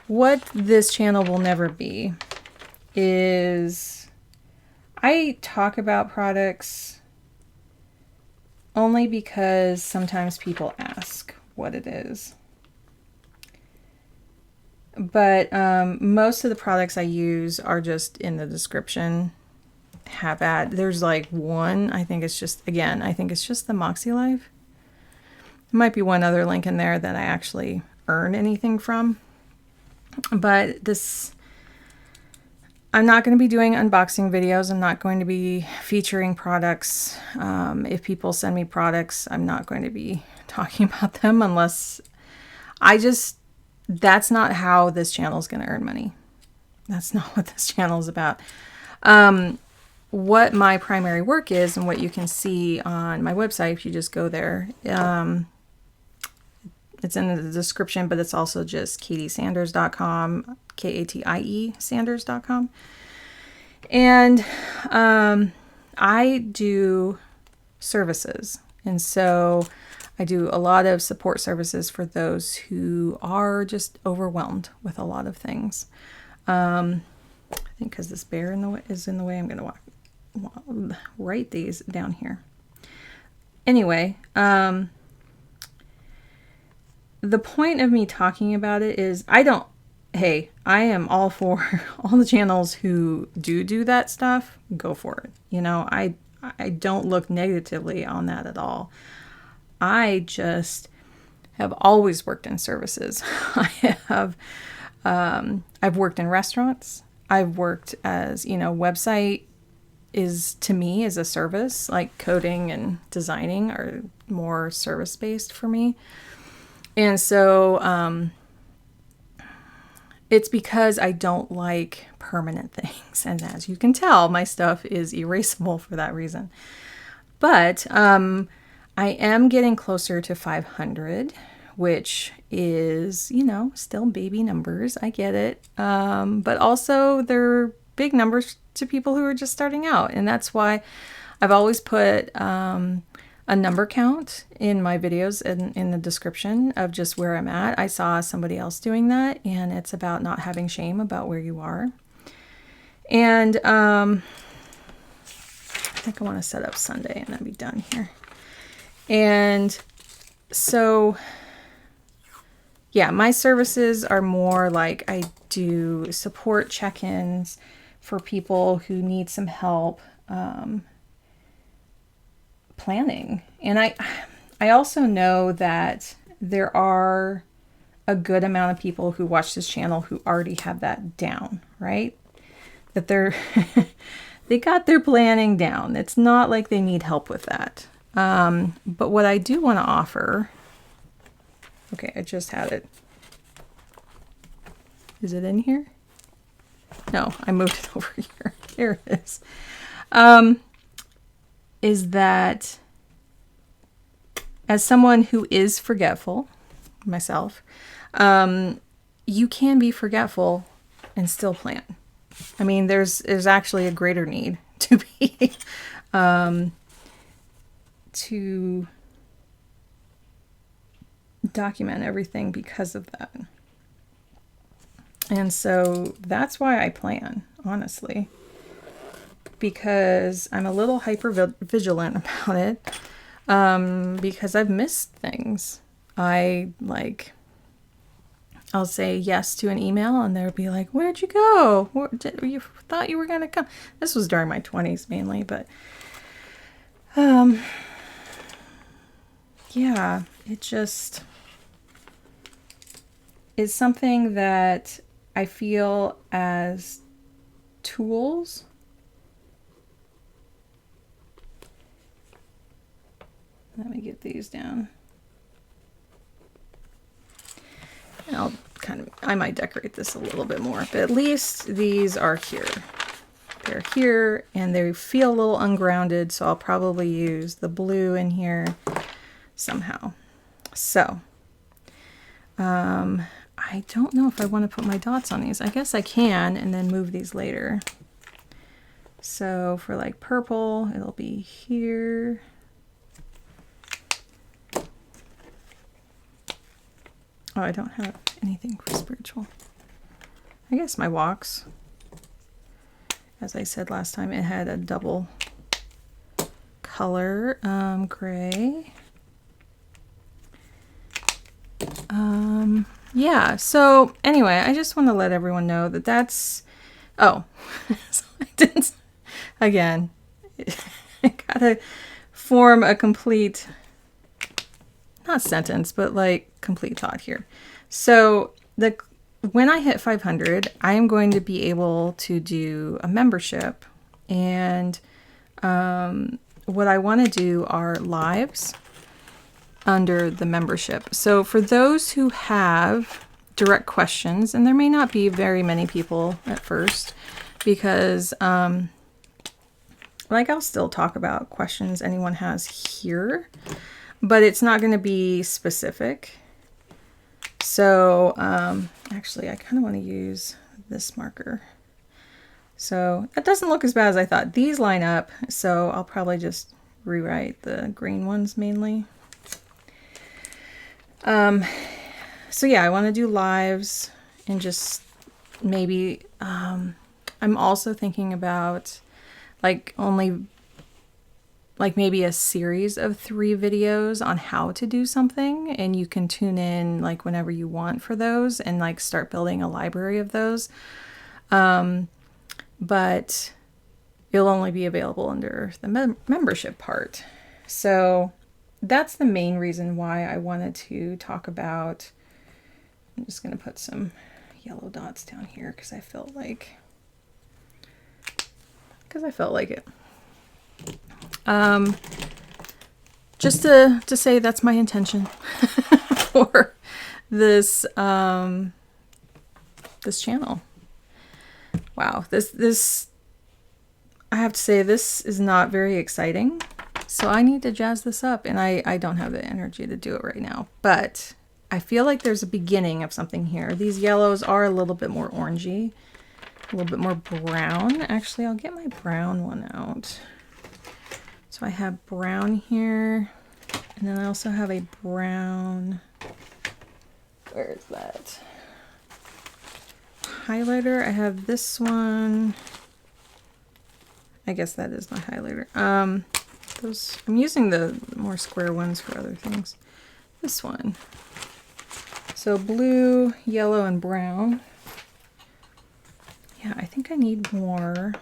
What this channel will never be is I talk about products only because sometimes people ask what it is. But most of the products I use are just in the description. Have at. There's like one, I think it's just, again, I think it's just the Moxie Life. There might be one other link in there that I actually earn anything from. But this, I'm not going to be doing unboxing videos. I'm not going to be featuring products. If people send me products, I'm not going to be talking about them unless that's not how this channel is going to earn money. That's not what this channel is about. What my primary work is and what you can see on my website, if you just go there, it's in the description, but it's also just katiesanders.com, Katie Sanders.com. And I do services. And so I do a lot of support services for those who are just overwhelmed with a lot of things. I think because this bear is in the way, I'm going to write these down here. Anyway, the point of me talking about it is hey, I am all for all the channels who do that stuff. Go for it. You know, I don't look negatively on that at all. I just have always worked in services. I've worked in restaurants. I've worked as, website is to me is a service, like coding and designing are more service based for me. And so, it's because I don't like permanent things. And as you can tell, my stuff is erasable for that reason. But I am getting closer to 500, which is, still baby numbers. I get it. But also they're big numbers to people who are just starting out. And that's why I've always put a number count in my videos in the description of just where I'm at. I saw somebody else doing that, and it's about not having shame about where you are. And I think I want to set up Sunday and then be done here. And so, yeah, my services are more like I do support check-ins for people who need some help planning. And I also know that there are a good amount of people who watch this channel who already have that down, right? That they got their planning down. It's not like they need help with that. But what I do want to offer, okay, I just had it. Is it in here? No, I moved it over here. There it is. Is that as someone who is forgetful, myself, you can be forgetful and still plan. I mean, there's actually a greater need to be to document everything because of that. And so that's why I plan, honestly, because I'm a little hyper vigilant about it, because I've missed things. I'll say yes to an email and they'll be like, where'd you go? You thought you were going to come? This was during my 20s mainly, but yeah, it just is something that I feel as tools. Let me get these down. And I might decorate this a little bit more, but at least these are here. They're here and they feel a little ungrounded, so I'll probably use the blue in here somehow. So, I don't know if I want to put my dots on these. I guess I can and then move these later. So for like purple, it'll be here. Oh, I don't have anything for spiritual. I guess my walks. As I said last time, it had a double color, gray. Yeah, so anyway, I just want to let everyone know that that's, so I didn't, again, I gotta form a complete, not sentence, but like complete thought here. So when I hit 500, I am going to be able to do a membership, and what I want to do are lives under the membership. So for those who have direct questions, and there may not be very many people at first, because I'll still talk about questions anyone has here, but it's not going to be specific. So actually I kind of want to use this marker. So that doesn't look as bad as I thought. These line up, so I'll probably just rewrite the green ones mainly. So yeah, I want to do lives and just maybe, I'm also thinking about like maybe a series of 3 videos on how to do something, and you can tune in like whenever you want for those and like start building a library of those. But it'll only be available under the membership part. So that's the main reason why I wanted to talk about. I'm just going to put some yellow dots down here because I felt like it. Just to say that's my intention for this this channel. Wow, this I have to say, this is not very exciting, so I need to jazz this up, and I don't have the energy to do it right now, but I feel like there's a beginning of something here. These yellows are a little bit more orangey, a little bit more brown. Actually, I'll get my brown one out. So I have brown here, and then I also have a brown, where is that? Highlighter. I have this one. I guess that is my highlighter. I'm using the more square ones for other things. This one. So blue, yellow, and brown. Yeah, I think I need more.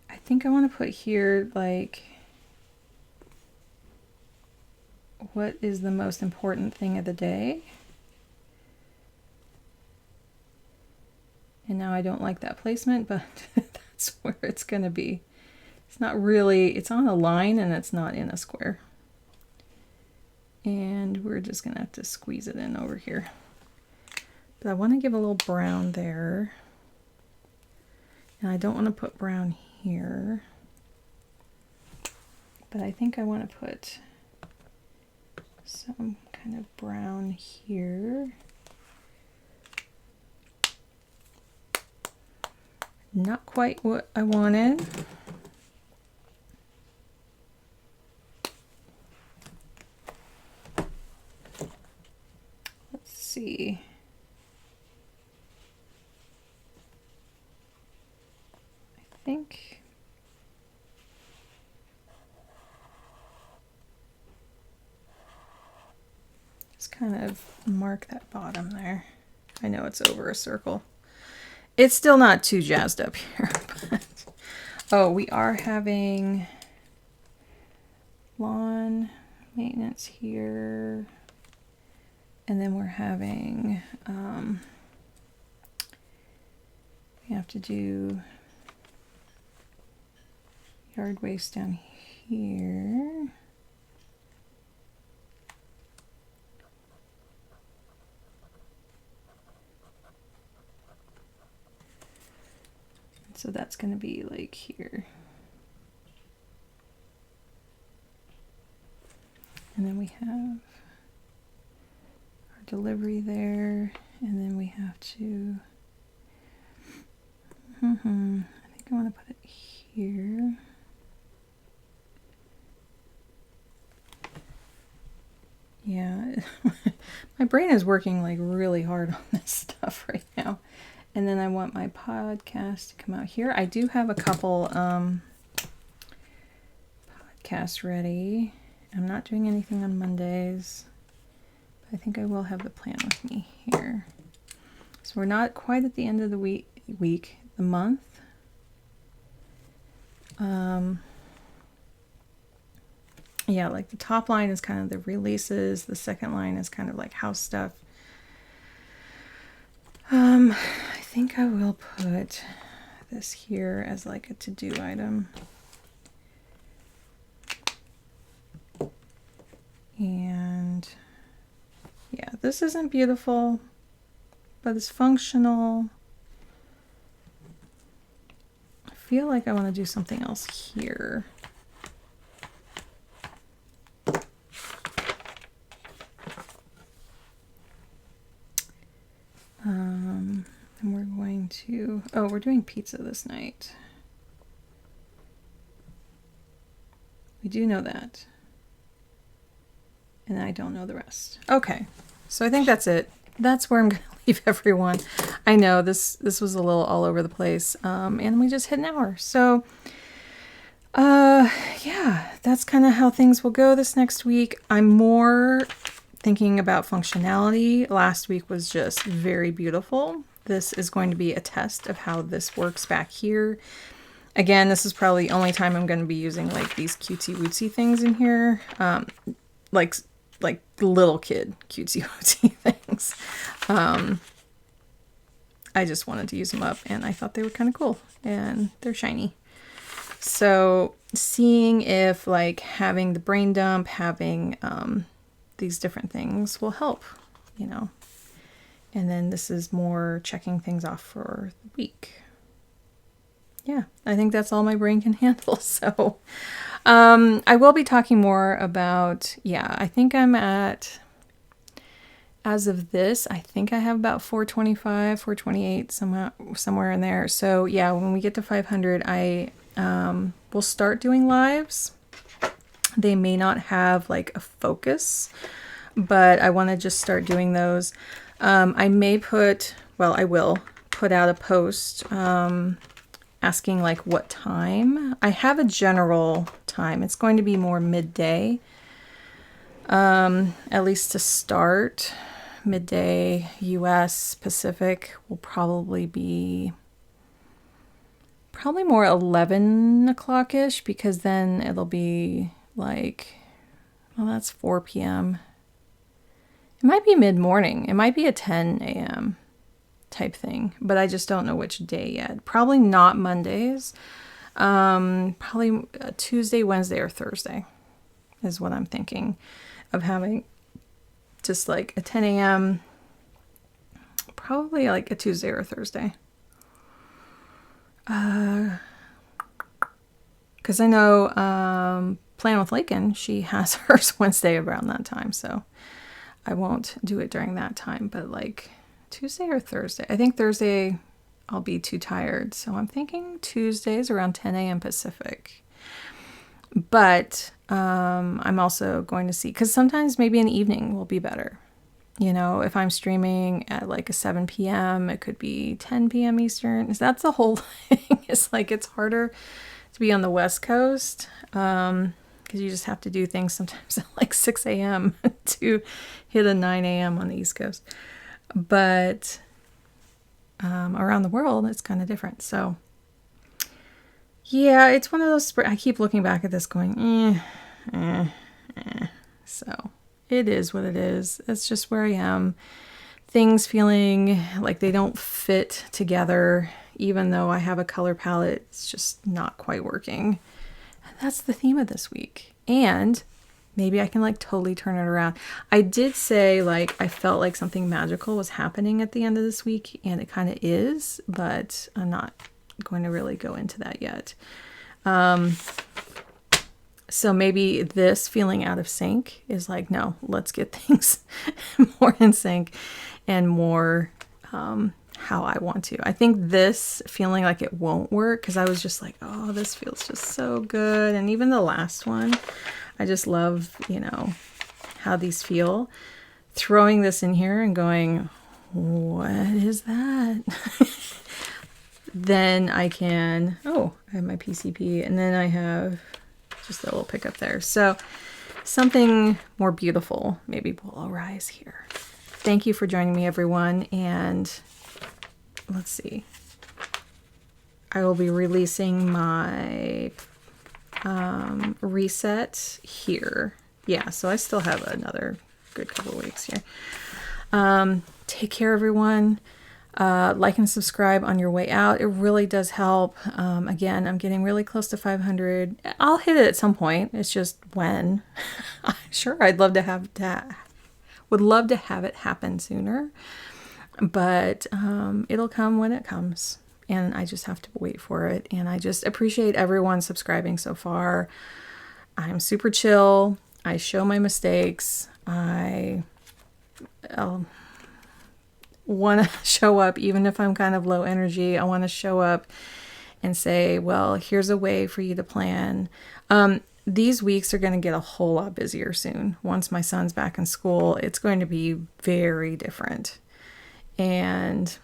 I think I want to put here, like, what is the most important thing of the day? And now I don't like that placement, but that's where it's going to be. It's not really, it's on a line and it's not in a square. And we're just going to have to squeeze it in over here. But I want to give a little brown there. And I don't want to put brown here. But I think I want to put some kind of brown here. Not quite what I wanted. Let's see. I think just kind of mark that bottom there. I know it's over a circle. It's still not too jazzed up here, but oh, we are having lawn maintenance here, and then we're having we have to do yard waste down here. So that's going to be like here. And then we have our delivery there. And then we have to, I think I want to put it here. Yeah, my brain is working like really hard on this stuff right now. And then I want my podcast to come out here. I do have a couple podcasts ready. I'm not doing anything on Mondays, but I think I will have the plan with me here. So we're not quite at the end of the week, the month. Yeah, like the top line is kind of the releases. The second line is kind of like house stuff. I think I will put this here as like a to-do item. And yeah, this isn't beautiful, but it's functional. I feel like I want to do something else here. Oh, we're doing pizza this night. We do know that. And I don't know the rest. Okay, so I think that's it. That's where I'm going to leave everyone. I know this was a little all over the place, and we just hit an hour. So, yeah, that's kind of how things will go this next week. I'm more thinking about functionality. Last week was just very beautiful. This is going to be a test of how this works back here. Again, this is probably the only time I'm going to be using like these cutesy wootsy things in here. Like little kid cutesy wootsy things. I just wanted to use them up and I thought they were kind of cool and they're shiny. So seeing if like having the brain dump, having these different things will help, you know. And then this is more checking things off for the week. Yeah, I think that's all my brain can handle. So I will be talking more about, yeah, I think I'm at, as of this, I think I have about 425, 428, somewhere in there. So yeah, when we get to 500, I will start doing lives. They may not have like a focus, but I want to just start doing those. I will put out a post asking like what time. I have a general time. It's going to be more midday, at least to start. Midday US Pacific will probably be more 11 o'clock-ish, because then it'll be like, well, that's 4 p.m. It might be mid-morning. It might be a 10 a.m. type thing, but I just don't know which day yet. Probably not Mondays. Probably Tuesday, Wednesday, or Thursday is what I'm thinking of having. Just like a 10 a.m. Probably like a Tuesday or a Thursday. Because I know Plan with Lakin, she has hers Wednesday around that time, so I won't do it during that time, but like Tuesday or Thursday. I think Thursday I'll be too tired, so I'm thinking Tuesdays around 10 a.m. Pacific. But I'm also going to see, because sometimes maybe an evening will be better. You know, if I'm streaming at like a 7 p.m., it could be 10 p.m. Eastern. That's the whole thing. It's like it's harder to be on the West Coast because you just have to do things sometimes at like 6 a.m. to hit a 9 a.m. on the East Coast. But around the world, it's kind of different. So yeah, it's one of those, I keep looking back at this going, So it is what it is. It's just where I am. Things feeling like they don't fit together, even though I have a color palette, it's just not quite working. And that's the theme of this week. And maybe I can like totally turn it around. I did say like I felt like something magical was happening at the end of this week, and it kind of is, but I'm not going to really go into that yet. So maybe this feeling out of sync is like, no, let's get things more in sync and more how I want to. I think this feeling like it won't work, because I was just like, oh, this feels just so good. And even the last one, I just love, you know, how these feel. Throwing this in here and going, what is that? Then I can, I have my PCP, and then I have just a little pickup there. So something more beautiful maybe will arise here. Thank you for joining me, everyone. And let's see. I will be releasing my reset here. Yeah, so I still have another good couple of weeks here. Take care, everyone. Like and subscribe on your way out. It really does help. Again, I'm getting really close to 500. I'll hit it at some point. It's just when. Sure, I'd love to have that. Would love to have it happen sooner. But it'll come when it comes. And I just have to wait for it. And I just appreciate everyone subscribing so far. I'm super chill. I show my mistakes. want to show up, even if I'm kind of low energy. I want to show up and say, well, here's a way for you to plan. These weeks are going to get a whole lot busier soon. Once my son's back in school, it's going to be very different. And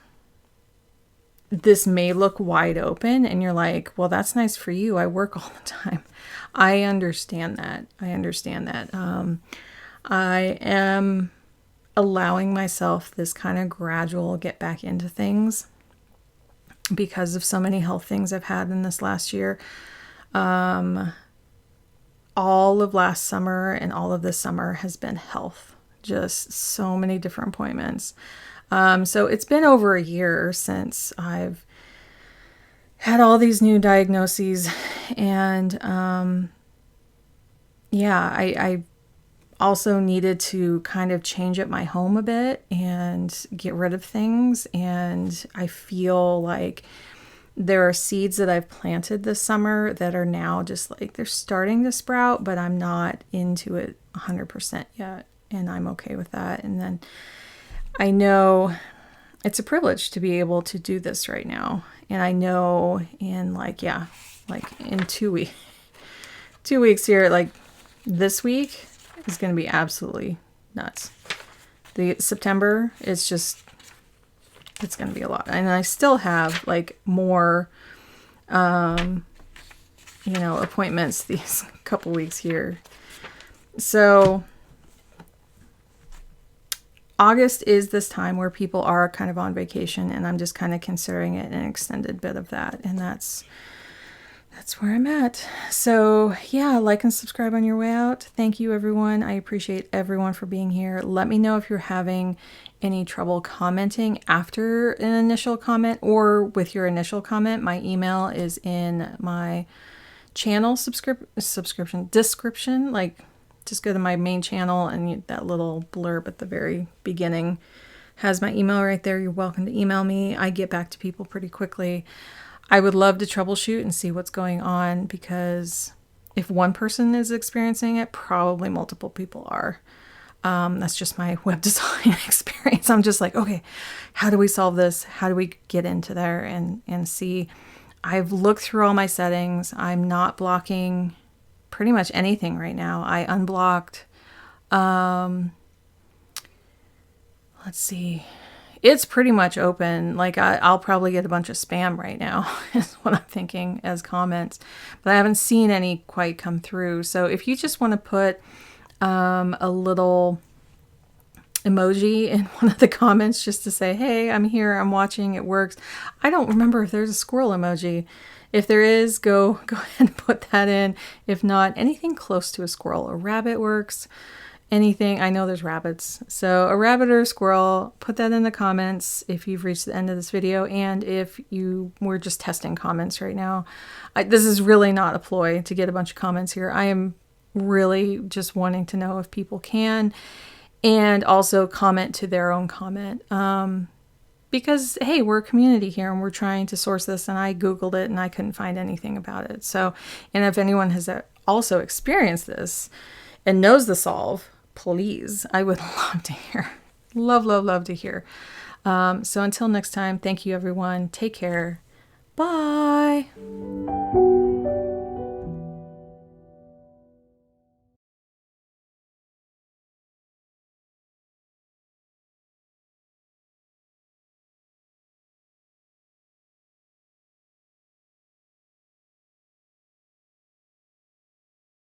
this may look wide open and you're like, well, that's nice for you. I work all the time. I understand that. I am allowing myself this kind of gradual get back into things because of so many health things I've had in this last year. All of last summer and all of this summer has been health. Just so many different appointments. So it's been over a year since I've had all these new diagnoses. And I also needed to kind of change up my home a bit and get rid of things. And I feel like there are seeds that I've planted this summer that are now just like they're starting to sprout, but I'm not into it 100% yet. And I'm okay with that. And then I know it's a privilege to be able to do this right now. And I know in in 2 weeks here, like this week is going to be absolutely nuts. The September, it's going to be a lot. And I still have like more, appointments these couple weeks here. So August is this time where people are kind of on vacation, and I'm just kind of considering it an extended bit of that. And that's where I'm at. So yeah, like and subscribe on your way out. Thank you, everyone. I appreciate everyone for being here. Let me know if you're having any trouble commenting after an initial comment or with your initial comment. My email is in my channel subscription description. Like, just go to my main channel and that little blurb at the very beginning has my email right there. You're welcome to email me. I get back to people pretty quickly. I would love to troubleshoot and see what's going on, because if one person is experiencing it, probably multiple people are. That's just my web design experience. I'm just like, okay, how do we solve this? How do we get into there and see? I've looked through all my settings. I'm not blocking pretty much anything right now. I unblocked, let's see. It's pretty much open. Like I'll probably get a bunch of spam right now is what I'm thinking as comments, but I haven't seen any quite come through. So if you just want to put a little emoji in one of the comments just to say, hey, I'm here, I'm watching, it works. I don't remember if there's a squirrel emoji. If there is, go ahead and put that in. If not, anything close to a squirrel. A rabbit works. Anything. I know there's rabbits. So a rabbit or a squirrel, put that in the comments if you've reached the end of this video. And if you were just testing comments right now, this is really not a ploy to get a bunch of comments here. I am really just wanting to know if people can, and also comment to their own comment. Because, hey, we're a community here and we're trying to source this, and I Googled it and I couldn't find anything about it. So, and if anyone has also experienced this and knows the solve, please, I would love to hear. Love to hear. So until next time, thank you, everyone. Take care. Bye.